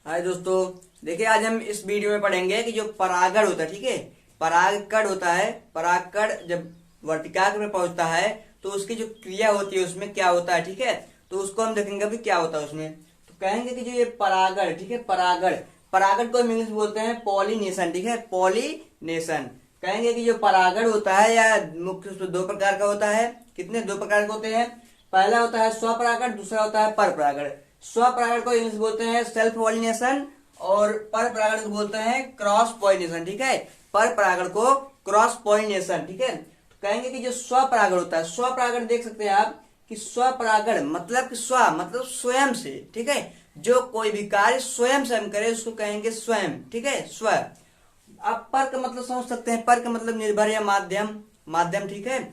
हाय दोस्तों, देखिए आज हम इस वीडियो में पढ़ेंगे कि जो परागण होता है, ठीक है। परागकण होता है। परागकण जब वर्तिकाग्र में पहुंचता है तो उसकी जो क्रिया होती है उसमें क्या होता है, ठीक है। तो उसको हम देखेंगे अभी क्या होता है उसमें। तो कहेंगे कि जो ये परागण, ठीक है, परागण परागण को हम इंग्लिश में बोलते हैं पॉलिनेशन, ठीक है, पॉलिनेशन। कहेंगे कि जो परागण होता है या मुख्य रूप से दो प्रकार का होता है। कितने दो प्रकार के होते हैं। पहला होता है स्वपरागण, दूसरा होता है पर परागण। स्वपरागण को इंग्लिश बोलते हैं सेल्फ पॉलिनेशन और पर परागण को बोलते हैं क्रॉस पॉलिनेशन, ठीक है। पर परागण को क्रॉस पॉलिनेशन, ठीक है। तो कहेंगे कि जो स्वपरागण होता है, स्वपरागण देख सकते हैं आप कि स्वपरागण मतलब कि स्व मतलब स्वयं से, ठीक है। जो कोई भी कार्य स्वयं से हम करें उसको कहेंगे स्वयं, ठीक है, स्व। आप पर का मतलब समझ सकते हैं, पर का मतलब निर्भर या माध्यम, माध्यम, ठीक है।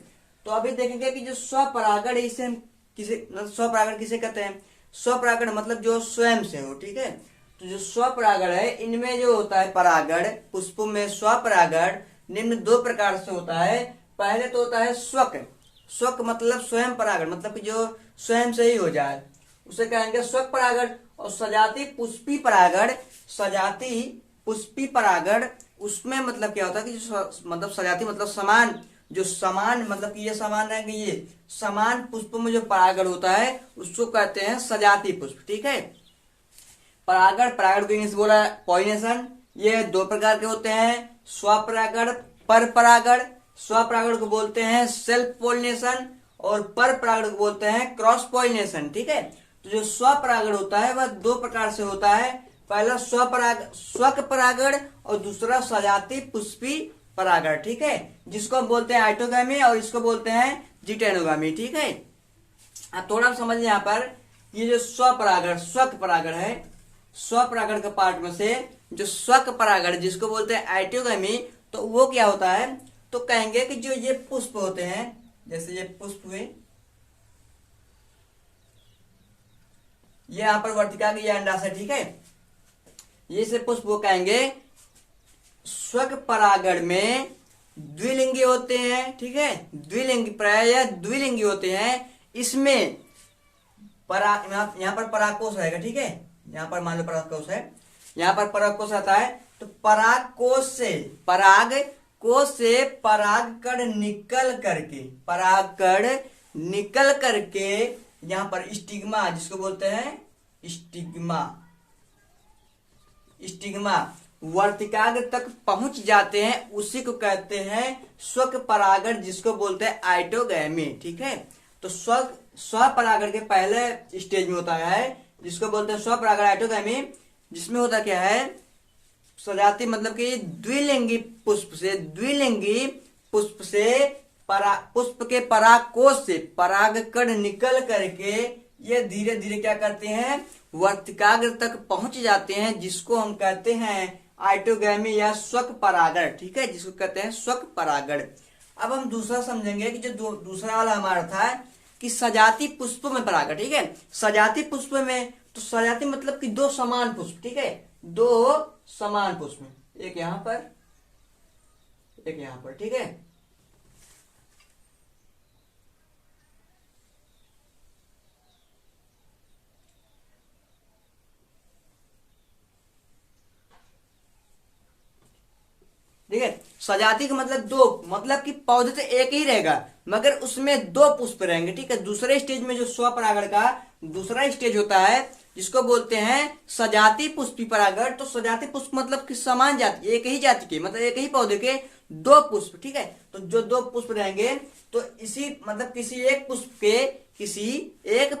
तो अभी देखेंगे कि जो स्वपरागण है इसे हम किसे मतलब स्वपरागण किसे कहते हैं। स्वपरागण मतलब जो स्वयं से हो, ठीक है। तो जो स्वपरागण है इनमें जो होता है परागण, पुष्पों में स्वपरागण निम्न दो प्रकार से होता है। पहले तो होता है स्वक। स्वक मतलब स्वयं परागण, मतलब कि जो स्वयं से ही हो जाए उसे कहेंगे स्वक परागण। और सजाती पुष्पी परागण, सजाती पुष्पी परागण उसमें मतलब क्या होता है कि जो मतलब सजाती मतलब समान, जो समान मतलब कि ये समान रहेंगे, ये समान पुष्पों में जो परागण होता है उसको कहते हैं सजाती पुष्प, ठीक है। परागण, परागण को इंग्लिश बोला पॉलिनेशन। ये दो प्रकार के होते हैं, स्वपरागण, पर परागण। स्वपरागण को बोलते हैं सेल्फ पॉलिनेशन और पर परागण को बोलते हैं क्रॉस पॉलिनेशन, ठीक है। तो जो स्वपरागण होता है वह दो प्रकार से होता है। पहला स्वक परागण और दूसरा सजाती पुष्पी परागण, ठीक है, जिसको हम बोलते हैं आइटोगामी और इसको बोलते हैं जिटेनोगामी, ठीक है। अब थोड़ा समझ यहाँ पर ये जो स्वपरागण स्वक परागण है, स्वपरागण का पार्ट में से जो स्वक परागण जिसको बोलते हैं आइटोगामी, तो वो क्या होता है। तो कहेंगे कि जो ये पुष्प होते हैं, जैसे ये पुष्प हुए, ये यहाँ पर वर्तिका की अंडाशय, ठीक है। ये से पुष्प वो कहेंगे स्वक परागण में द्विलिंगी होते हैं, ठीक है। द्विलिंगी प्राय द्विलिंगी होते हैं। इसमें यहाँ पर परागकोश रहेगा, ठीक है। यहाँ पर मान लो परागकोश है, यहाँ पर परागकोश आता है। तो परागकोश से परागकण निकल करके, परागकण निकल करके यहाँ पर स्टिग्मा, जिसको बोलते हैं स्टिग्मा, स्टिग्मा वर्तिकाग्र तक पहुंच जाते हैं, उसी को कहते हैं स्वक परागण, जिसको बोलते हैं आइटोगैमी, ठीक है। तो स्वपरागण के पहले स्टेज में होता है जिसको बोलते हैं स्वपरागण आइटोगैमी, जिसमें होता क्या है सजाती मतलब कि द्विलिंगी पुष्प से, द्विलिंगी पुष्प से पुष्प के परागकोश से परागकण निकल करके ये धीरे धीरे क्या करते हैं वर्तिकाग्र तक पहुंच जाते हैं, जिसको हम कहते हैं आइटोगैमी या स्वक परागण, ठीक है, जिसको कहते हैं स्वक परागण। अब हम दूसरा समझेंगे कि जो दूसरा वाला हमारा था कि सजाती पुष्प में परागण, ठीक है। सजाती पुष्प में तो सजाती मतलब कि दो समान पुष्प, ठीक है, दो समान पुष्प, एक यहां पर एक यहां पर, ठीक है। ठीक है, सजाती का मतलब दो, मतलब कि पौधे तो एक ही रहेगा मगर उसमें दो पुष्प रहेंगे, ठीक है। दूसरे स्टेज में जो स्वपरागण का दूसरा स्टेज होता है जिसको बोलते हैं सजाती पुष्पी परागण। तो सजाती पुष्प मतलब कि समान जाति, एक ही जाति के मतलब एक ही पौधे के दो पुष्प, ठीक है। तो जो दो पुष्प रहेंगे तो इसी मतलब किसी एक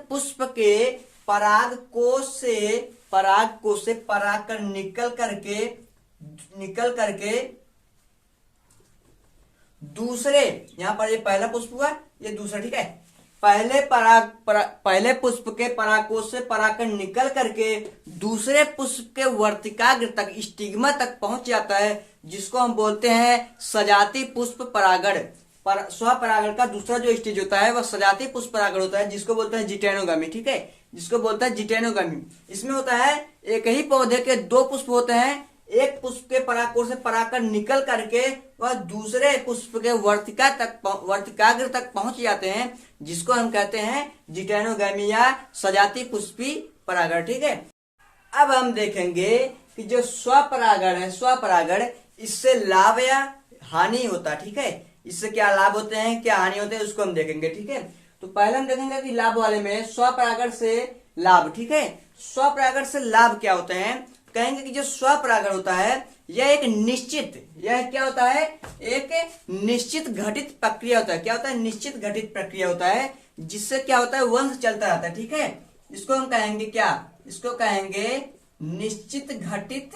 पुष्प के परागकोश से परागकण निकल करके दूसरे, यहां पर ये पहला पुष्प हुआ, ये दूसरा, ठीक है। पहले पुष्प के परागकोश से परागकण निकल करके दूसरे पुष्प के वर्तिकाग्र तक स्टिग्मा तक पहुंच जाता है, जिसको हम बोलते हैं सजाती पुष्प परागण। स्वपरागण का दूसरा जो स्टेज होता है वह सजाती पुष्प परागण होता है, जिसको बोलते हैं जिटेनोगामी, ठीक है, जिसको बोलते हैं जिटेनोगामी। इसमें होता है एक ही पौधे के दो पुष्प होते हैं, एक पुष्प के परागकोश से परागकण निकल करके वह दूसरे पुष्प के वर्तिकाग्र तक पहुंच जाते हैं, जिसको हम कहते हैं जिटेनोगामी या सजाती पुष्पी परागण, ठीक है। अब हम देखेंगे कि जो स्वपरागण है, स्वपरागण, इससे लाभ या हानि होता है, ठीक है। इससे क्या लाभ होते हैं, क्या हानि होते हैं, उसको हम देखेंगे, ठीक है। तो पहले हम देखेंगे कि लाभ वाले में स्वपरागण से लाभ, ठीक है। स्वपरागण से लाभ क्या होते हैं, कहेंगे कि जो स्वपरागण होता है यह एक निश्चित, यह क्या होता है, एक निश्चित घटित प्रक्रिया होता है। क्या होता है, निश्चित घटित प्रक्रिया होता है, जिससे क्या होता है, वंश चलता रहता है, ठीक है। इसको हम कहेंगे क्या, इसको कहेंगे निश्चित घटित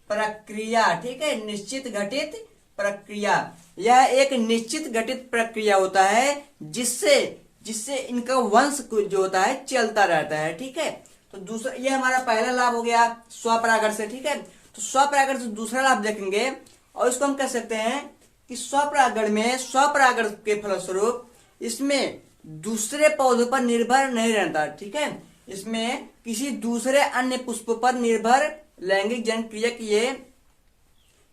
प्रक्रिया, ठीक है। निश्चित घटित प्रक्रिया, यह एक निश्चित घटित प्रक्रिया होता है जिससे जिससे इनका वंश जो होता है चलता रहता है, ठीक है। तो दूसरा, ये हमारा पहला लाभ हो गया स्वपरागण से, ठीक है। तो स्वपरागण से दूसरा लाभ देखेंगे और इसको हम कह सकते हैं कि स्वपरागण में, स्वपरागण के फलस्वरूप इसमें दूसरे पौधों पर निर्भर नहीं रहता, ठीक है। इसमें किसी दूसरे अन्य पुष्प पर निर्भर लैंगिक जन क्रिया किए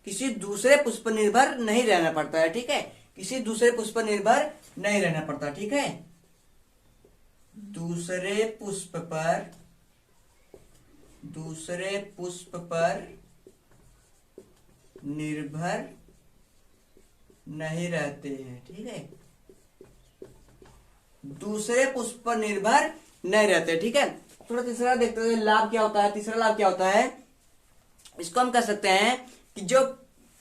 किसी दूसरे पुष्प पर निर्भर नहीं रहना पड़ता है, ठीक है। किसी दूसरे पुष्प पर निर्भर नहीं रहना पड़ता, ठीक है। दूसरे पुष्प पर निर्भर नहीं रहते हैं, ठीक है। दूसरे पुष्प पर निर्भर नहीं रहते, ठीक है। थोड़ा तीसरा देखते हैं लाभ क्या होता है। तीसरा लाभ क्या होता है, इसको हम कह सकते हैं कि जो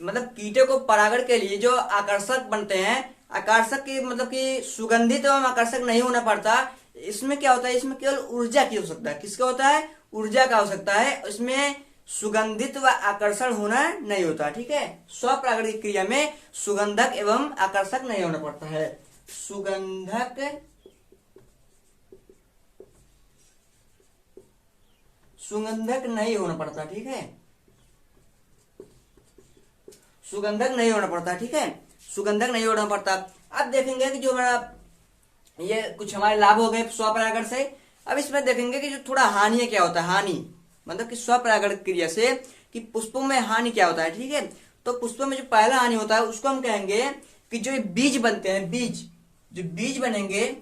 मतलब कीटों को परागण के लिए जो आकर्षक बनते हैं, आकर्षक की मतलब कि सुगंधित एवं आकर्षक नहीं होना पड़ता। इसमें क्या होता है, इसमें केवल ऊर्जा की आवश्यकता है। किसका होता है, ऊर्जा का आवश्यकता है। इसमें सुगंधित व आकर्षण होना नहीं होता, ठीक है। स्वपरागण की क्रिया में सुगंधक एवं आकर्षक नहीं होना पड़ता है। सुगंधक नहीं होना पड़ता, ठीक है। सुगंधक नहीं होना पड़ता, ठीक है। सुगंधक नहीं होना पड़ता। अब देखेंगे कि जो हमारा ये कुछ हमारे लाभ हो गए स्वपरागण से। अब इसमें देखेंगे कि जो थोड़ा हानि क्या होता है। हानि मतलब कि स्वपरागण क्रिया से कि पुष्पों में हानि क्या होता है, ठीक है। तो पुष्पों में जो पहला हानि होता है उसको हम कहेंगे कि जो बीज बनते हैं, बीज, जो बीज बनेंगे,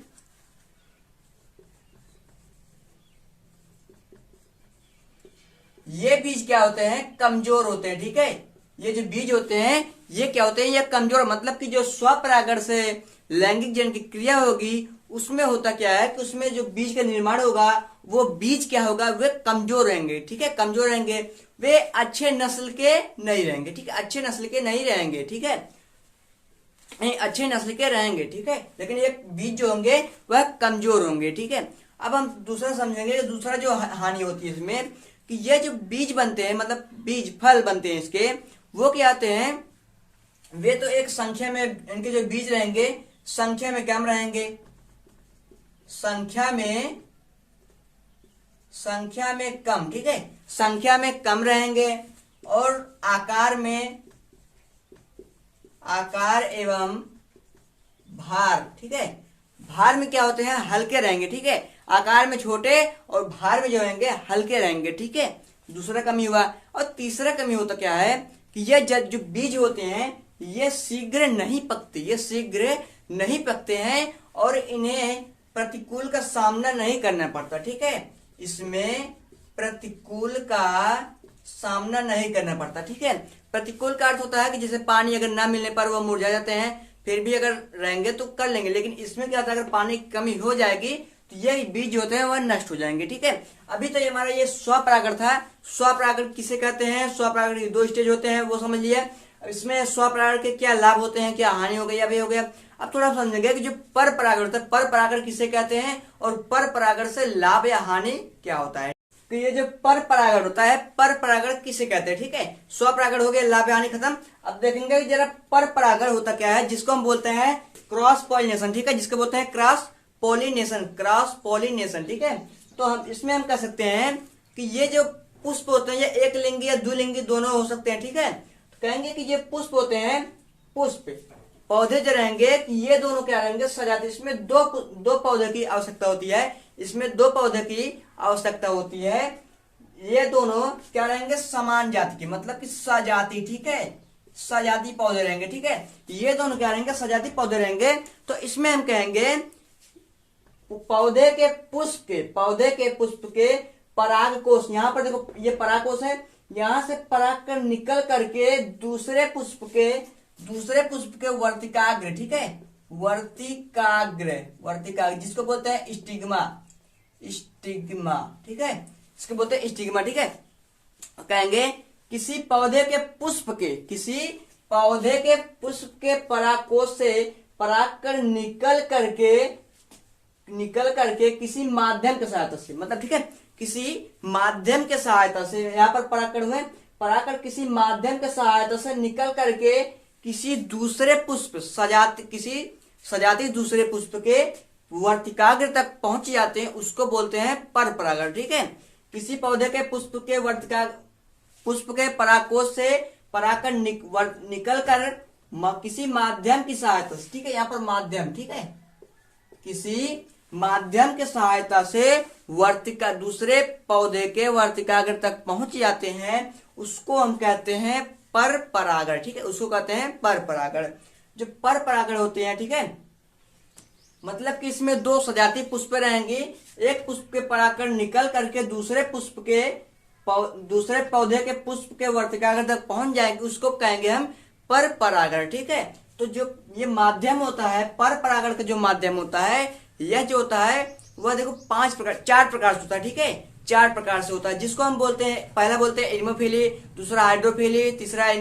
ये बीज क्या होते हैं, कमजोर होते हैं, ठीक है। ये जो बीज होते हैं ये क्या होते हैं, ये कमजोर, मतलब कि जो स्वपरागण से लैंगिक जन की क्रिया होगी उसमें होता क्या है कि उसमें जो बीज का निर्माण होगा वो बीज क्या होगा, वे कमजोर रहेंगे, ठीक है। कमजोर रहेंगे, वे अच्छे नस्ल के नहीं रहेंगे, ठीक है। अच्छे नस्ल के नहीं रहेंगे, ठीक है। नहीं, अच्छे नस्ल के रहेंगे, ठीक है, लेकिन ये बीज जो होंगे वह कमजोर होंगे, ठीक है। अब हम दूसरा समझेंगे, दूसरा जो हानि होती है इसमें कि ये जो बीज बनते हैं, मतलब बीज फल बनते हैं इसके, वो क्या आते हैं, वे तो एक संख्या में, इनके जो बीज रहेंगे संख्या में कम रहेंगे, संख्या में कम, ठीक है। संख्या में कम रहेंगे और आकार एवं भार, ठीक है। भार में क्या होते हैं, हल्के रहेंगे, ठीक है। आकार में छोटे और भार में जो रहेंगे हल्के रहेंगे, ठीक है। दूसरा कमी हुआ। और तीसरा कमी होता क्या है कि ये जो बीज होते हैं ये शीघ्र नहीं पकते हैं और इन्हें प्रतिकूल का सामना नहीं करना पड़ता, ठीक है। इसमें प्रतिकूल का सामना नहीं करना पड़ता, ठीक है। प्रतिकूल का अर्थ होता है कि जैसे पानी अगर ना मिलने पर वो मुरझा जाते हैं, फिर भी अगर रहेंगे तो कर लेंगे, लेकिन इसमें क्या होता है, अगर पानी की कमी हो जाएगी तो ये बीज होते हैं वह नष्ट हो जाएंगे, ठीक है। अभी तो ये हमारा ये स्वपरागण था। स्वपरागण किसे कहते हैं, स्वपरागण के 2 स्टेज होते हैं वो समझ लिया। इसमें स्वपरागण के क्या लाभ होते हैं, क्या हानि हो गई, अभी हो गया। अब थोड़ा समझेंगे कि जो पर परागण होता है, पर परागण किसे कहते हैं और पर परागण से लाभ या हानि क्या होता है। तो ये जो पर परागण होता है, पर परागण किसे कहते हैं, ठीक है। स्वपरागण हो गया, लाभ या हानि खत्म। अब देखेंगे जरा पर परागण होता क्या है, जिसको हम बोलते हैं क्रॉस पॉलिनेशन, ठीक है। जिसको बोलते हैं क्रॉस पॉलिनेशन, ठीक है। तो हम इसमें हम कह सकते हैं कि ये जो पुष्प होते हैं ये एक लिंगी या द्विलिंगी दोनों हो सकते हैं, ठीक है। तो कहेंगे कि ये पुष्प होते हैं, पुष्प पौधे जो रहेंगे ये दोनों क्या रहेंगे, सजाती। इसमें दो पौधे की आवश्यकता होती है, इसमें 2 पौधे की आवश्यकता होती है। ये दोनों क्या रहेंगे, समान जाति की, मतलब कि सजाती, ठीक है। सजाती पौधे रहेंगे, ठीक है। ये दोनों क्या रहेंगे, सजाती पौधे रहेंगे। तो इसमें हम कहेंगे पौधे के पुष्प के पराग कोश, यहाँ पर देखो ये पराग कोश है, यहां से परागकण निकल करके दूसरे पुष्प के वर्तिकाग्र, ठीक है, वर्तिकाग्र जिसको बोलते हैं स्टिग्मा, ठीक है, इसको बोलते हैं स्टिग्मा, ठीक है। कहेंगे किसी पौधे के पुष्प के परागकोश से परागकण निकल करके किसी माध्यम के सहायता से, मतलब ठीक है, किसी माध्यम के सहायता से, यहाँ पर परागकण किसी माध्यम के सहायता से निकल करके किसी दूसरे पुष्प सजाती दूसरे पुष्प के वर्तिकाग्र तक पहुंच जाते हैं, उसको बोलते हैं पर परागण, ठीक है। किसी पौधे के पुष्प के परागकोश से परागकण निकल कर किसी माध्यम की सहायता से, ठीक है, यहाँ पर माध्यम, ठीक है, किसी माध्यम के सहायता से दूसरे पौधे के वर्तिकाग्र तक पहुंच जाते हैं, उसको हम कहते हैं पर परागण, ठीक है, उसको कहते हैं पर परागण। जो पर परागण होते हैं, ठीक है, मतलब कि इसमें दो सजाती पुष्प रहेंगी, एक पुष्प के परागकण निकल करके दूसरे पौधे के पुष्प के वर्तिकाग्र तक पहुंच जाएंगे, उसको कहेंगे हम पर परागण, ठीक है। तो जो ये माध्यम होता है, पर परागण का जो माध्यम होता है, यह जो होता है वह देखो चार प्रकार से होता है, ठीक है, 4 प्रकार से होता है, जिसको हम बोलते हैं, पहला बोलते हैं एनिमोफिली, दूसरा हाइड्रोफिली, तीसरा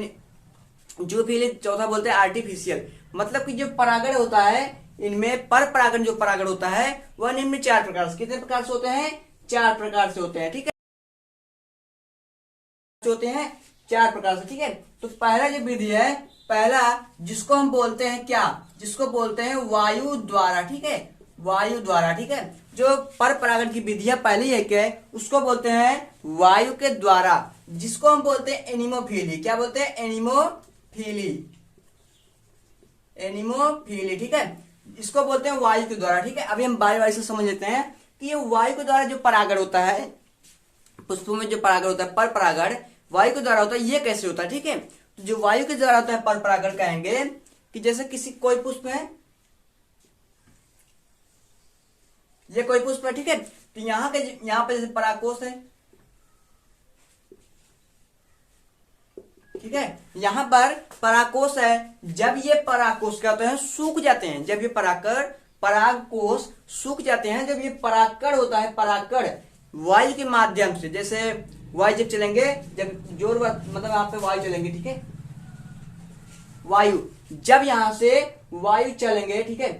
जूफिली, चौथा बोलते हैं आर्टिफिशियल। मतलब कि जो परागण होता है, इनमें पर परागण जो परागण होता है वह निम्न 4 प्रकार से, कितने प्रकार से होते हैं, 4 प्रकार से होते हैं, ठीक है, होते हैं 4 प्रकार से, ठीक है। तो पहला जो विधि है, पहला जिसको हम बोलते हैं क्या, जिसको बोलते हैं वायु द्वारा, ठीक है, वायु द्वारा, ठीक है। जो पर परागण की विधियां पहली है क्या, उसको बोलते हैं वायु के द्वारा, जिसको हम बोलते हैं एनिमोफिली। क्या बोलते हैं, एनिमोफिली, ठीक है, इसको बोलते हैं वायु के द्वारा, ठीक है। अभी हम बारी बारी से समझ लेते हैं कि ये वायु के द्वारा जो परागण होता है, पुष्पों में जो परागण होता है, पर परागण वायु के द्वारा होता है, ये कैसे होता है, ठीक है। तो जो वायु के द्वारा होता है पर परागण, कहेंगे कि जैसे कोई पुष्प है, ये कोई पुष्प है, ठीक है, तो यहाँ पे जैसे परागकोश है, ठीक है, यहाँ पर परागकोश है, जब ये परागकोश क्या होते हैं, सूख जाते हैं, जब ये परागकोश सूख जाते हैं, जब ये परागकण होता है, परागकण वायु के माध्यम से, जैसे वायु जब चलेंगे, जब जोर मतलब यहाँ पे वायु चलेंगे, ठीक है, वायु जब यहाँ से वायु चलेंगे, ठीक है,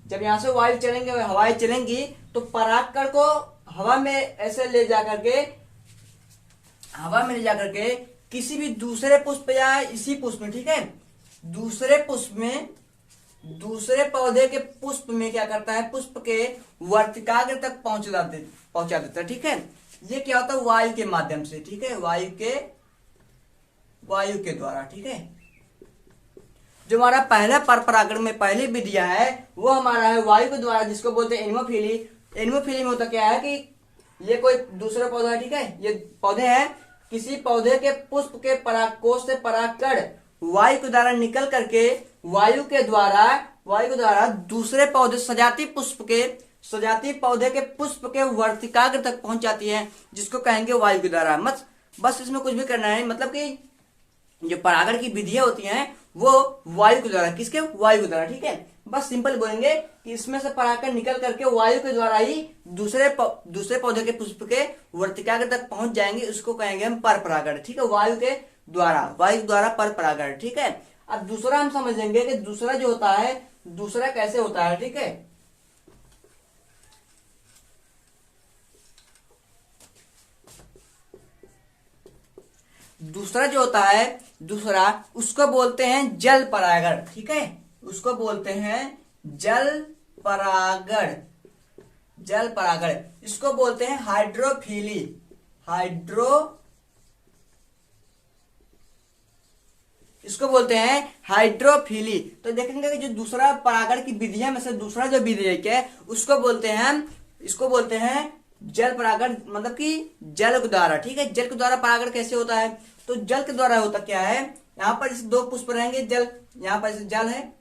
जब यहाँ से वायु चलेंगे, हवाएं चलेंगी, तो परागकण को हवा में ऐसे ले जाकर के किसी भी दूसरे पुष्प या इसी पुष्प में, ठीक है, दूसरे पौधे के पुष्प में क्या करता है, पुष्प के वर्तिकाग्र तक पहुंचा देता है, ठीक है। ये क्या होता है, वायु के माध्यम से, ठीक है, वायु के द्वारा, ठीक है। जो हमारा पहला पर परागण में पहली विधिया है, वो हमारा है वायु के द्वारा, जिसको बोलते हैं एनिमोफिली। एनिमोफिली में होता क्या है कि ये कोई दूसरा पौधा है, ठीक है, ये पौधे हैं, किसी पौधे के पुष्प के परागकोश से परागकण वायु के द्वारा निकल करके वायु के द्वारा दूसरे पौधे सजाती पौधे के पुष्प के वर्तिकाग्र तक पहुंच जाती है, जिसको कहेंगे वायु के द्वारा। बस इसमें कुछ भी करना है, मतलब कि जो परागण की विधियां होती हैं वो वायु के द्वारा, किसके, वायु के द्वारा, ठीक है। बस सिंपल बोलेंगे कि इसमें से परागकण निकल करके वायु के द्वारा ही दूसरे पौधे के पुष्प के वर्तिकाग्र तक पहुंच जाएंगे, उसको कहेंगे हम पर परागण, ठीक है, वायु के द्वारा पर परागण, ठीक है। अब दूसरा हम समझेंगे कि दूसरा जो होता है, दूसरा कैसे होता है, ठीक है। दूसरा जो होता है, उसको बोलते हैं जल परागण, ठीक है, उसको बोलते हैं जल परागण, इसको बोलते हैं हाइड्रोफिली, इसको बोलते हैं हाइड्रोफिली। तो देखेंगे कि जो दूसरा परागण की विधियां में से दूसरा जो विधि है क्या, इसको बोलते हैं जल परागण, मतलब कि जल के द्वारा, ठीक है। जल के द्वारा परागण कैसे होता है, तो जल के द्वारा होता क्या है, यहाँ पर जैसे 2 पुष्प रहेंगे, जल यहाँ पर जल है,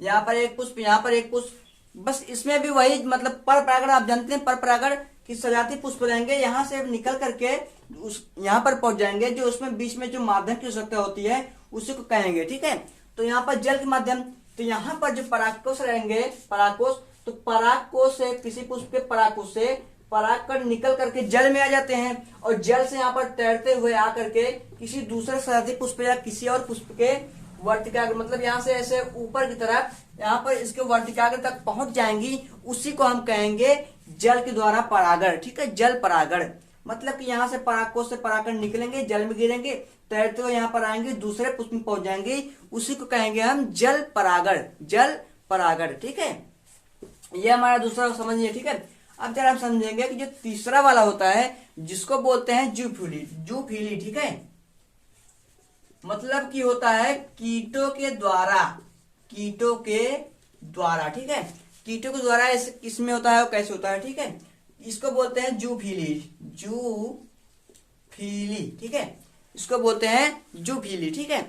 यहाँ पर एक पुष्प, यहाँ पर एक पुष्प, बस इसमें भी वही, मतलब पर परागण आप जानते हैं, पर परागण कि सजाती पुष्प रहेंगे यहाँ से निकल करके उस यहाँ पर पहुंच जाएंगे, जो उसमें बीच में जो माध्यम की आवश्यकता होती है उसी को कहेंगे, ठीक है। तो यहाँ पर जल के माध्यम, तो यहाँ पर जो परागकोश रहेंगे, परागकोश, तो परागकोश से किसी पुष्प के परागकोश से परागकण निकल करके जल में आ जाते हैं और जल से यहाँ पर तैरते हुए आकर के किसी दूसरे सजाती पुष्प या किसी और पुष्प के वर्तिकाग्र, मतलब यहाँ से ऐसे ऊपर की तरफ यहाँ पर इसके वर्तिकाग्र तक पहुंच जाएंगी, उसी को हम कहेंगे जल के द्वारा परागण, ठीक है। जल परागण मतलब कि यहाँ से परागकोश से परागकण निकलेंगे, जल में गिरेंगे, तैरते हुए यहाँ पर आएंगे, दूसरे पुष्प में पहुंच जाएंगे, उसी को कहेंगे हम जल परागण, जल परागण, ठीक है। ये हमारा दूसरा समझिए, ठीक है। अब जरा हम समझेंगे कि जो तीसरा वाला होता है जिसको बोलते हैं जूफिली, जूफिली, ठीक है। मतलब कि होता है कीटों के द्वारा, कीटों के द्वारा, ठीक है। कीटों के द्वारा इसमें होता है, वो कैसे होता है, ठीक है। इसको बोलते हैं जूफिली, जूफिली, ठीक है। इसको बोलते हैं जूफिली, ठीक है।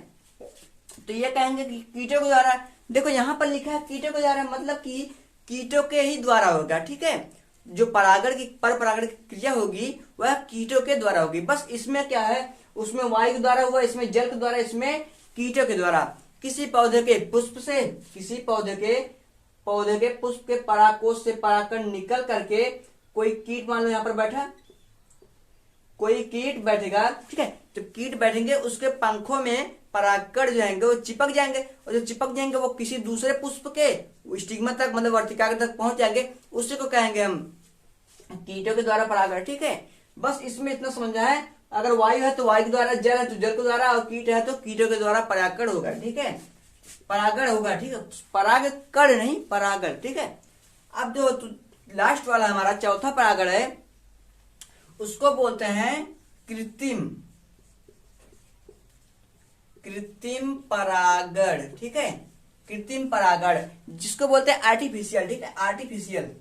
तो ये कहेंगे कि कीटों के द्वारा, देखो यहाँ पर लिखा है कीटों के द्वारा, मतलब कि कीटों के ही द्वारा होगा, ठीक है। जो परागण की पर परागण की क्रिया होगी वह कीटों के द्वारा होगी। बस इसमें क्या है, उसमें वायु के द्वारा हुआ, इसमें जल के द्वारा, इसमें कीटों के द्वारा। किसी पौधे के पुष्प से, किसी पौधे के पुष्प के परागकोश से परागकण निकल करके कोई कीट, मान लो यहाँ पर बैठा कोई कीट बैठेगा, ठीक है। तो कीट बैठेंगे, उसके पंखों में परागकण जो जाएंगे वो चिपक जाएंगे, और जो चिपक जाएंगे वो किसी दूसरे पुष्प के स्टिग्मा तक, मतलब वर्तिकाग्र तक पहुंच जाएंगे, उसी को कहेंगे हम कीटों के द्वारा परागण, ठीक है। बस इसमें इतना समझना है, अगर वायु है तो वायु के द्वारा, जल है तो जल के द्वारा, और कीट है तो कीटों के द्वारा परागकण होगा, ठीक है। परागण होगा, ठीक है, परागकण नहीं, परागण, ठीक है। अब जो लास्ट वाला हमारा चौथा परागण है उसको बोलते हैं कृत्रिम, कृत्रिम परागण, ठीक है। कृत्रिम परागण जिसको बोलते हैं आर्टिफिशियल, ठीक है, आर्टिफिशियल,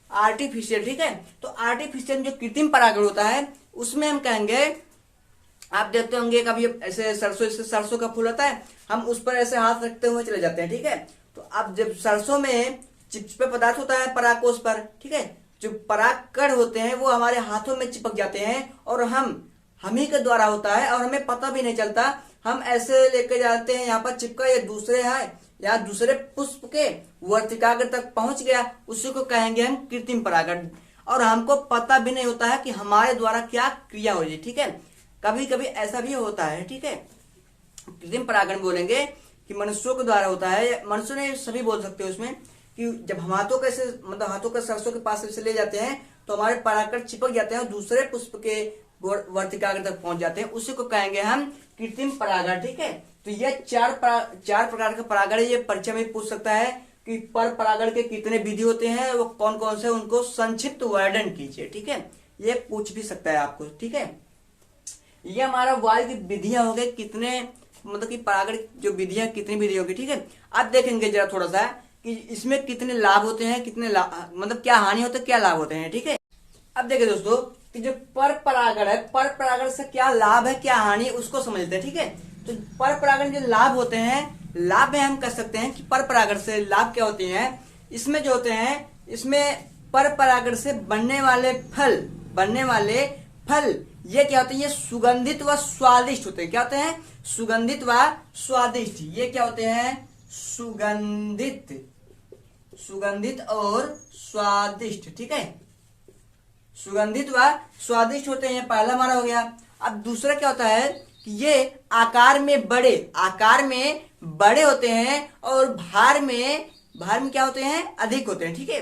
आर्टिफिशियल, ठीक है। तो आर्टिफिशियल जो कृत्रिम परागण होता है उसमें हम कहेंगे, आप देखते होंगे कभी ऐसे सरसों का फूल होता है, हम उस पर ऐसे हाथ रखते हुए चले जाते हैं, ठीक है। तो अब जब सरसों में चिपचिपे पदार्थ होता है परागकोश पर, ठीक है, जो परागकण होते हैं वो हमारे हाथों में चिपक जाते हैं और हम ही के द्वारा होता है और हमें पता भी नहीं चलता, हम ऐसे लेके जाते हैं, यहाँ पर चिपका, ये दूसरे है या दूसरे पुष्प के वर्तिकाग्र तक पहुंच गया, उसी को कहेंगे हम कृत्रिम परागण, और हमको पता भी नहीं होता है कि हमारे द्वारा क्या क्रिया हो रही, ठीक है। कभी कभी ऐसा भी होता है, ठीक है। कृत्रिम परागण बोलेंगे कि मनुष्यों के द्वारा होता है, मनुष्य ने सभी बोल सकते हैं उसमें, कि जब हम हाथों कैसे, मतलब हाथों का सरसों के पास से ले जाते हैं तो हमारे परागकण चिपक जाते हैं और दूसरे पुष्प के वर्तिकाग्र तक पहुंच जाते हैं, उसी को कहेंगे हम कृत्रिम परागण, ठीक है। तो ये चार प्रकार के परागण, ये परीक्षा में पूछ सकता है कि पर परागण के कितने विधि होते हैं, वो कौन कौन से, उनको संक्षिप्त वर्णन कीजिए, ठीक है। ये पूछ भी सकता है आपको, ठीक है। ये हमारा वायु की विधियां हो गई, कितने, मतलब कि परागण जो विधियां, कितनी विधि होगी, ठीक है। अब देखेंगे जरा थोड़ा सा कि इसमें कितने लाभ होते हैं, कितने मतलब क्या हानि होते हैं, क्या लाभ होते हैं, ठीक है। अब देखिए दोस्तों कि जो पर परागण है, पर परागण से क्या लाभ है, क्या हानि, उसको समझते हैं, ठीक है। तो पर परागण जो लाभ होते हैं, लाभ में हम कह सकते हैं कि पर परागण से लाभ क्या होते हैं, इसमें जो होते हैं, इसमें पर परागण से बनने वाले फल ये क्या होते हैं, ये सुगंधित व स्वादिष्ट होते हैं। क्या होते हैं, सुगंधित व स्वादिष्ट। ये क्या होते हैं, सुगंधित और स्वादिष्ट, ठीक है। सुगंधित व स्वादिष्ट होते हैं, पहला हमारा हो गया। अब दूसरा क्या होता है कि ये आकार में बड़े होते हैं और भार में क्या होते हैं, अधिक होते हैं, ठीक है।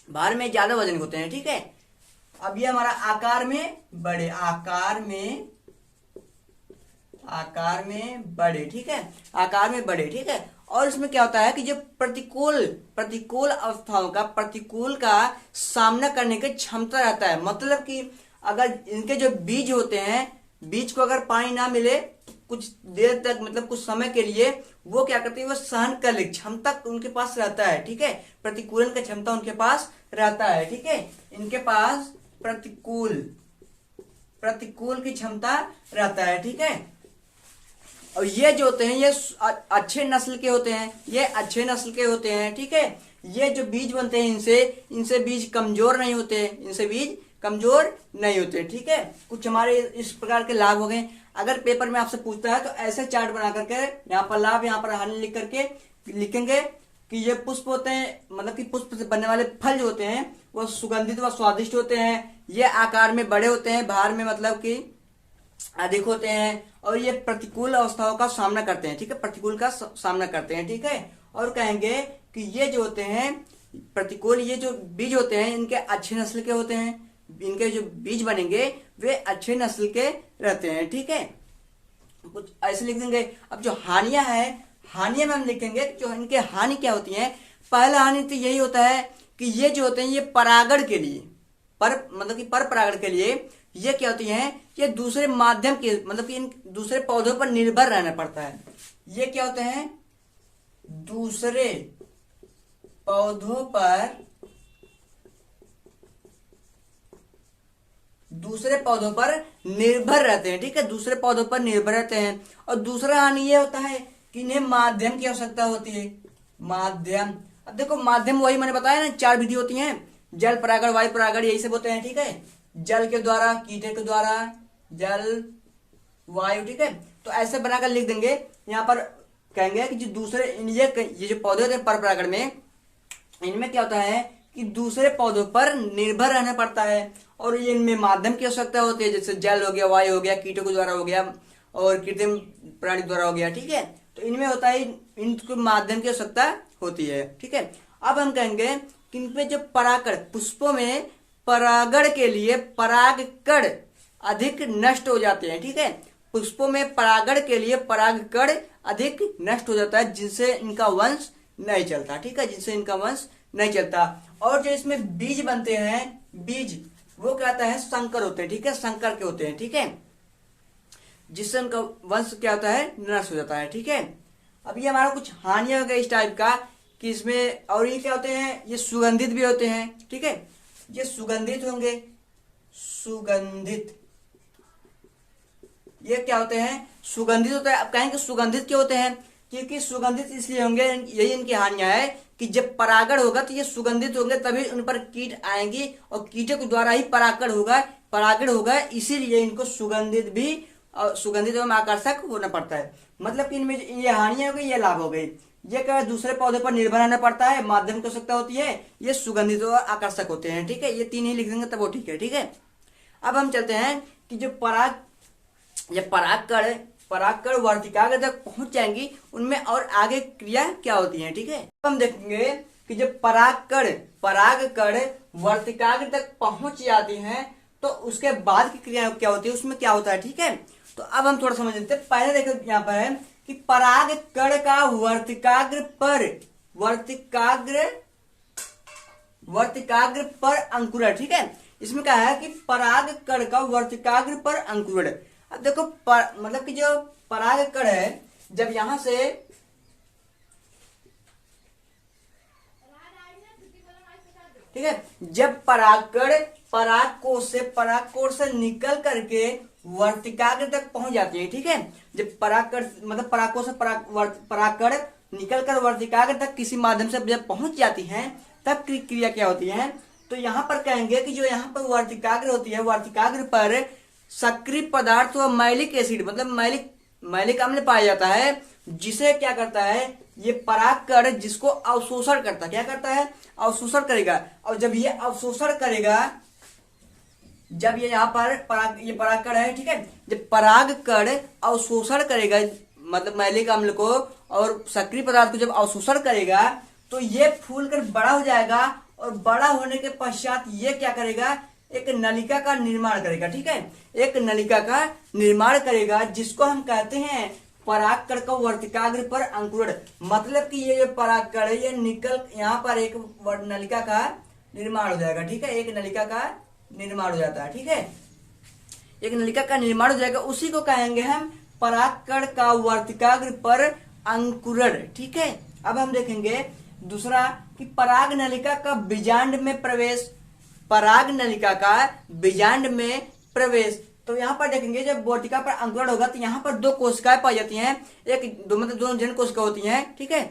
भार में ज्यादा वजन होते हैं, ठीक है। अब ये हमारा आकार में बड़े, ठीक है, आकार में बड़े, ठीक है। और इसमें क्या होता है कि जो प्रतिकूल अवस्थाओं का, प्रतिकूल का सामना करने की क्षमता रहता है। मतलब कि अगर इनके जो बीज होते हैं, बीज को अगर पानी ना मिले कुछ देर तक, मतलब कुछ समय के लिए, वो क्या करते हैं, वो सहन कर ले, क्षमता उनके पास रहता है, ठीक है। प्रतिकूलन का क्षमता उनके पास रहता है, ठीक है। इनके पास प्रतिकूल की क्षमता रहता है, ठीक है। और ये जो होते हैं ये अच्छे नस्ल के होते हैं, ठीक है। ये जो बीज बनते हैं इनसे इनसे बीज कमजोर नहीं होते, इनसे बीज कमजोर नहीं होते। ठीक है, कुछ हमारे इस प्रकार के लाभ हो गए। अगर पेपर में आपसे पूछता है तो ऐसे चार्ट बना करके यहाँ पर लाभ यहाँ पर हानि लिख करके लिखेंगे कि ये पुष्प होते हैं, मतलब कि पुष्प से बनने वाले फल जो होते हैं वो सुगंधित व स्वादिष्ट होते हैं। ये आकार में बड़े होते हैं, बाहर में मतलब कि अधिक होते हैं, और ये प्रतिकूल अवस्थाओं का सामना करते हैं। ठीक है, प्रतिकूल का सामना करते हैं। ठीक है, और कहेंगे कि ये जो होते हैं प्रतिकूल, ये जो बीज होते हैं इनके अच्छे नस्ल के होते हैं, इनके जो बीज बनेंगे वे अच्छे नस्ल के रहते हैं। ठीक है, कुछ ऐसे लिख देंगे। अब जो हानियां है, हानियां में हम लिखेंगे जो इनके हानि क्या होती है। पहला हानि तो यही होता है कि ये जो होते हैं ये परागण के लिए, मतलब कि पर परागण के लिए ये क्या होती हैं, ये दूसरे माध्यम के मतलब कि इन दूसरे पौधों पर निर्भर रहना पड़ता है। ये क्या होते हैं, दूसरे पौधों पर निर्भर रहते हैं। ठीक है, दूसरे पौधों पर निर्भर रहते हैं। और दूसरा हानि ये होता है कि इन्हें माध्यम की आवश्यकता होती है। माध्यम, अब देखो माध्यम वही मैंने बताया ना, 4 विधि होती हैं, जल परागण, वायु परागण, यही सब होते हैं। ठीक है, जल के द्वारा, कीटे के द्वारा, जल, वायु। ठीक है, तो ऐसे बनाकर लिख देंगे। यहाँ पर कहेंगे कि जो दूसरे ये जो पौधे होते हैं पर परागण में, इनमें क्या होता है कि दूसरे पौधों पर निर्भर रहना पड़ता है, और ये इनमें माध्यम की आवश्यकता होती है, जैसे जल हो गया, वायु हो गया, कीटों के द्वारा हो गया, और कृत्रिम प्राणी द्वारा हो गया। ठीक है, तो इनमें होता है, इनको माध्यम की आवश्यकता होती है। ठीक है, अब हम कहेंगे कि इनमें जो परागण, पुष्पों में परागण के लिए परागकण अधिक नष्ट हो जाते हैं। ठीक है, पुष्पों में परागण के लिए परागकण अधिक नष्ट हो जाता है, जिनसे इनका वंश नहीं चलता। ठीक है, जिनसे इनका वंश नहीं चलता। और जो इसमें बीज बनते हैं, बीज वो क्या होता है, संकर होते हैं। ठीक है, संकर के होते हैं। ठीक है, जिससे उनका वंश क्या होता है, नष्ट हो जाता है। ठीक है, अब ये हमारा कुछ हानियां हो गई इस टाइप का कि इसमें, और ये क्या होते हैं, ये सुगंधित भी होते हैं। ठीक है, ये सुगंधित होंगे, सुगंधित, ये क्या होते हैं, सुगंधित होता है। अब कहेंगे सुगंधित क्यों होते हैं, क्योंकि सुगंधित इसलिए होंगे, यही इनकी हानियां है कि जब परागण होगा तो ये सुगंधित होंगे, तभी उन पर कीट आएंगी, और कीटों के द्वारा ही परागण होगा, इसीलिए इनको सुगंधित एवं आकर्षक होना पड़ता है। मतलब कि इनमें ये हानियां हो गई, ये लाभ हो गई। ये क्या, दूसरे पौधे पर निर्भर रहना पड़ता है, माध्यम की आवश्यकता होती है, ये सुगंधित और आकर्षक होते हैं। ठीक है, ये 3 ही लिख देंगे तब वो ठीक है। ठीक है, अब हम चलते हैं कि जो परागकण वर्तिकाग्र तक पहुंच जाएंगी, उनमें और आगे क्रिया क्या होती है। ठीक है, अब हम देखेंगे कि जब परागकण वर्तिकाग्र तक पहुंच जाती हैं तो उसके बाद की क्रिया क्या होती है, उसमें क्या होता है। ठीक है, तो अब हम थोड़ा समझ लेते हैं। पहले देखो यहाँ पर है कि परागकण का वर्तिकाग्र पर अंकुरण। ठीक है, इसमें क्या है कि परागकण का वर्तिकाग्र पर अंकुरण। अब देखो मतलब कि जो परागकण है, जब यहां से ठीक है, जब परागकण परागकोश से निकल करके वर्तिकाग्र तक पहुंच जाती है। ठीक है, जब परागकण मतलब परागकोश से परागकण निकल कर वर्तिकाग्र तक किसी माध्यम से जब पहुंच जाती हैं, तब क्रिया क्या होती है। तो यहाँ पर कहेंगे कि जो यहाँ पर वर्तिकाग्र होती है, वर्तिकाग्र पर सक्रिय पदार्थ व मैलिक एसिड मतलब मैलिक अम्ल पाया जाता है, जिसे क्या करता है, ये परागकण जिसको अवशोषण करता है। क्या करता है, अवशोषण करेगा। और जब ये अवशोषण करेगा, जब ये यहाँ पर ये परागकण है, ठीक है, जब परागकण अवशोषण करेगा मतलब मैलिक अम्ल को और सक्रिय पदार्थ को जब अवशोषण करेगा, तो ये फूल कर बड़ा हो जाएगा, और बड़ा होने के पश्चात ये क्या करेगा, एक नलिका का निर्माण करेगा। ठीक है, एक नलिका का निर्माण करेगा, जिसको हम कहते हैं परागकण का वर्तिकाग्र पर अंकुरण। मतलब कि ये जो परागकण है, ये निकल यहाँ पर एक नलिका का निर्माण हो जाएगा। ठीक है, एक नलिका का निर्माण हो जाता है। ठीक है, एक नलिका का निर्माण हो जाएगा, उसी को कहेंगे हम परागकण का वर्तिकाग्र पर अंकुरण। ठीक है, अब हम देखेंगे दूसरा कि पराग नलिका का बीजांड में प्रवेश। पराग नलिका का बीजांड में प्रवेश, तो यहाँ पर देखेंगे जब वर्तिका पर अंकुरण होगा तो यहाँ पर 2 कोशिकाएं पाई जाती हैं, एक दो मतलब 2 जनन कोशिका होती हैं। ठीक है,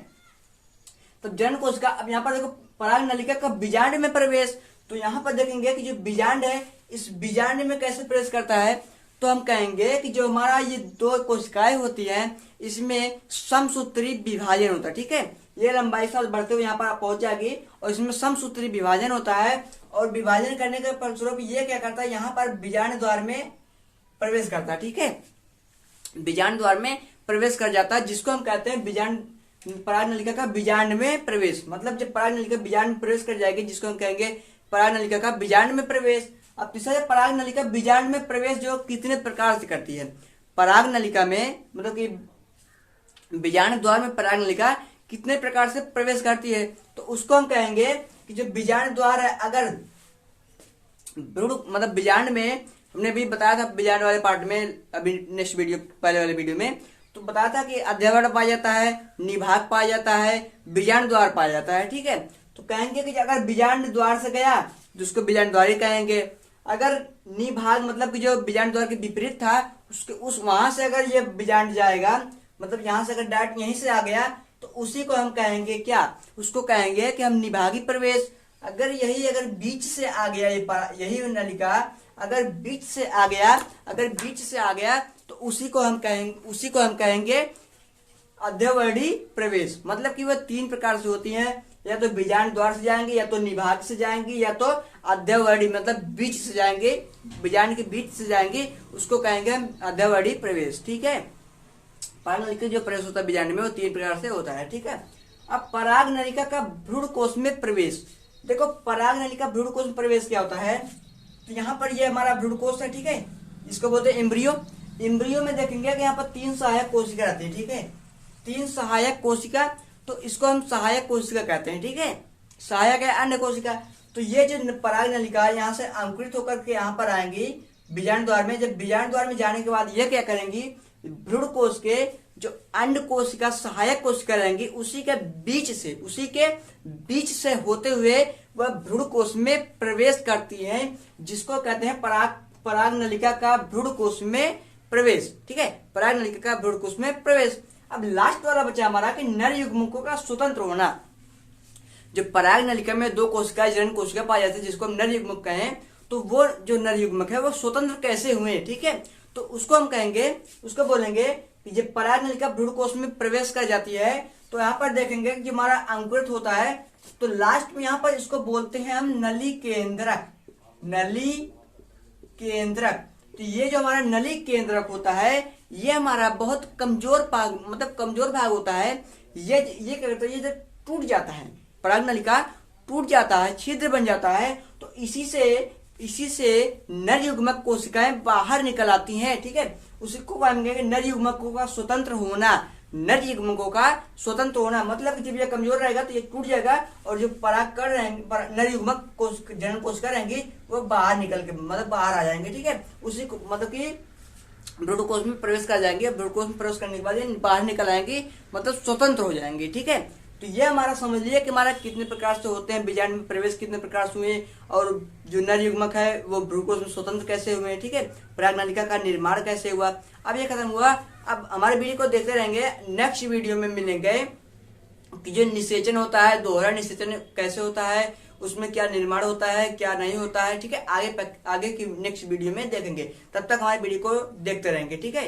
तो जनन कोशिका, अब यहाँ पर देखो पराग नलिका का बीजांड में प्रवेश। तो यहाँ पर देखेंगे कि जो बीजांड है इस बीजांड में कैसे प्रवेश करता है, तो हम कहेंगे कि जो हमारा ये दो कोशिकाएं होती हैं इसमें समसूत्री विभाजन होता है। ठीक है, ये लंबाई साथ बढ़ते हुए यहाँ पर पहुंच जाएगी और इसमें समसूत्री विभाजन होता है और विभाजन करने के फलस्वरूप ये क्या करता है, यहाँ पर बीजांड द्वार में प्रवेश करता है। ठीक है, बीजांड द्वार में प्रवेश कर जाता है, जिसको हम कहते हैं बीजांड पराग नलिका का बीजांड में प्रवेश। मतलब जब पराग नलिका बीजांड में प्रवेश कर जाएगी जिसको हम कहेंगे पराग नलिका का बीजांड में प्रवेश। अब तीसरा पराग नलिका बीजांड में प्रवेश जो कितने प्रकार से करती है, पराग नलिका में मतलब कि बीजांड द्वार में पराग नलिका कितने प्रकार से प्रवेश करती है, तो उसको हम कहेंगे कि जो बीजांड द्वार है, अगर भ्रूण मतलब बीजांड में हमने भी बताया था बीजांड वाले पार्ट में, अभी नेक्स्ट वीडियो पहले वाले वीडियो में तो बताया था कि अध्यवड़ पाया जाता है, निभाग पाया जाता है, बीजांड द्वार पाया जाता है। ठीक है, तो कहेंगे कि अगर बीजांड द्वार से गया जिसको बीजांड द्वार ही कहेंगे, अगर निभाग मतलब कि जो बीजांड द्वार के विपरीत था उसके उस वहां से अगर ये बीजांड जाएगा, मतलब यहाँ से अगर डायरेक्ट यहीं से आ गया तो उसी को हम कहेंगे क्या, उसको कहेंगे कि हम निभागी प्रवेश। अगर अगर बीच से आ गया यही नलिका अगर बीच से आ गया तो उसी को हम कहेंगे अध्यवड़ी प्रवेश। मतलब कि वह तीन प्रकार से होती हैं, या तो बीजांड द्वार से जाएंगे, या तो निभाग से जाएंगे, या तो अध्यवड़ी मतलब बीच से जाएंगे, बीजांड के बीच से जाएंगे, उसको कहेंगे हम अध्यवड़ी प्रवेश। ठीक है, पराग नलिका जो प्रवेश होता है बीजांड में वो तीन प्रकार से होता है। ठीक है, अब पराग नलिका का भ्रूण कोश में प्रवेश। देखो पराग नलिका भ्रूण कोश में प्रवेश क्या होता है, तो यहाँ पर ये हमारा भ्रूण कोश है। ठीक है, इसको बोलते हैं एम्ब्रियो। एम्ब्रियो में देखेंगे कि यहाँ पर 3 सहायक कोशिका रहती है। ठीक है, 3 सहायक कोशिका, तो इसको हम सहायक कोशिका कहते हैं। ठीक है, सहायक है अन्य कोशिका। तो ये जो पराग नलिका यहाँ से अंकुरित होकर के यहाँ पर आएंगी बीजांड द्वार में। जब बीजांड द्वार में जाने के बाद ये क्या करेंगी, भ्रूण कोश के जो अंड कोशिका सहायक कोशिका रहेंगी उसी के बीच से होते हुए वह भ्रूण कोश में प्रवेश करती हैं, जिसको कहते हैं पराग नलिका का भ्रूण कोश में प्रवेश। ठीक है, पराग नलिका का भ्रूण कोश में प्रवेश। अब लास्ट वाला बचा हमारा कि नर युग्मकों का स्वतंत्र होना। जो पराग नलिका में 2 कोशिका जनन कोशिका पाई जाती है जिसको हम नर युग्मक कहें, तो वो जो नर युग्मक है वो स्वतंत्र कैसे हुए। ठीक है, तो उसको बोलेंगे कि जब पराग नलिका भ्रूण कोश में प्रवेश कर जाती है तो यहाँ पर देखेंगे कि हमारा अंकुरित होता है, तो लास्ट में यहाँ पर इसको बोलते हैं हम नली केंद्रक। तो ये जो हमारा नली केंद्रक होता है ये हमारा बहुत कमजोर भाग होता है। ये क्या करता है, ये जब टूट जाता है, पराग नलिका टूट जाता है, छिद्र बन जाता है, तो इसी से नर युग्मक कोशिकाएं बाहर निकल आती हैं। ठीक है, उसी को कहेंगे नर युग्मकों का स्वतंत्र होना। मतलब जब ये कमजोर रहेगा तो ये टूट जाएगा और जो परागकण रहेंगे नर युग्मक जनन कोशिका रहेंगी वो बाहर निकल के मतलब बाहर आ जाएंगे। ठीक है, उसी को मतलब कि भ्रूण कोश में प्रवेश कर जाएंगे। भ्रूण कोश में प्रवेश करने के बाद ये बाहर निकल आएंगी, मतलब स्वतंत्र हो जाएंगे। ठीक है, तो ये हमारा समझ लिया कि हमारा कितने प्रकार से होते हैं, बीजांड में प्रवेश कितने प्रकार से हुए और जो नर युग्मक है वो भ्रूण कोश में स्वतंत्र कैसे हुए। ठीक है, पराग नलिका का निर्माण कैसे हुआ। अब ये खत्म हुआ, अब हमारे वीडियो को देखते रहेंगे। नेक्स्ट वीडियो में मिलेंगे कि जो निषेचन होता है, दोहरा निषेचन कैसे होता है, उसमें क्या निर्माण होता है क्या नहीं होता है। ठीक है, आगे की नेक्स्ट वीडियो में देखेंगे। तब तक हमारे वीडियो को देखते रहेंगे। ठीक है।